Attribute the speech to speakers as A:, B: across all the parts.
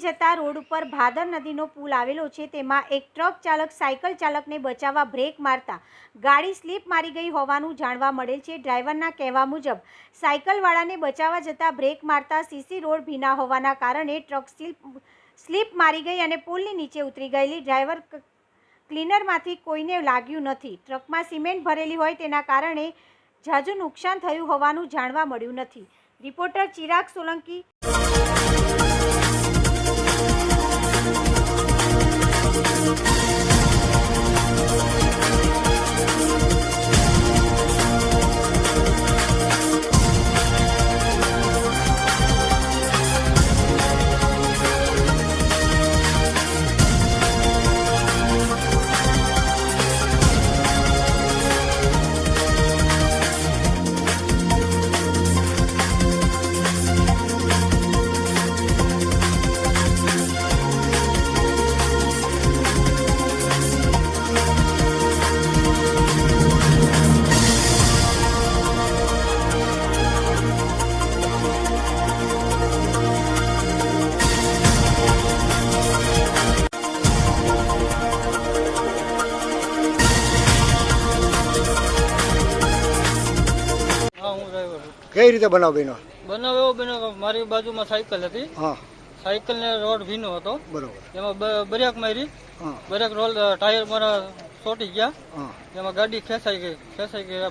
A: જતા રોડ ઉપર ભાદર નદીનો પુલ આવેલો છે તેમાં એક ટ્રક ચાલક સાયકલ ચાલકને બચાવવા બ્રેક મારતા ગાડી સ્લીપ મારી ગઈ હોવાનું જાણવા મળેલ છે। ડ્રાઈવરના કહેવા મુજબ સાયકલવાળાને બચાવવા જતાં બ્રેક મારતા સીસી રોડ ભીના હોવાના કારણે ટ્રક સ્લીપ મારી ગઈ અને પુલની નીચે ઉતરી ગયેલી। ડ્રાઈવર ક્લીનરમાંથી કોઈને લાગ્યું નથી। ટ્રકમાં સિમેન્ટ ભરેલી હોય તેના કારણે ઝાઝું નુકસાન થયું હોવાનું જાણવા મળ્યું નથી। રિપોર્ટર ચિરાગ સોલંકી।
B: કઈ રીતે બનાવ બન્યો?
C: બનાવ એવો બન્યો કે મારી બાજુમાં સાયકલ હતી।
B: હા,
C: સાયકલ ને રોડ ભીનો હતો,
B: બરોબર।
C: એમાં બ્રેક મારી, બ્રેક રોલ ટાયર મારા ચોટી ગયા, એમાં ગાડી ખેંચાઈ ગઈ,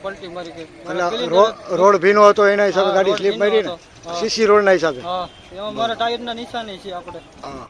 C: પલટી મારી ગઈ।
B: એટલે રોડ ભીનો હતો એના હિસાબે ગાડી સ્લીપ મારી ને, સીસી રોડ ના હિસાબે?
C: હા, એમાં મારા ટાયર ના નિશાની છે આપણે।
B: હા।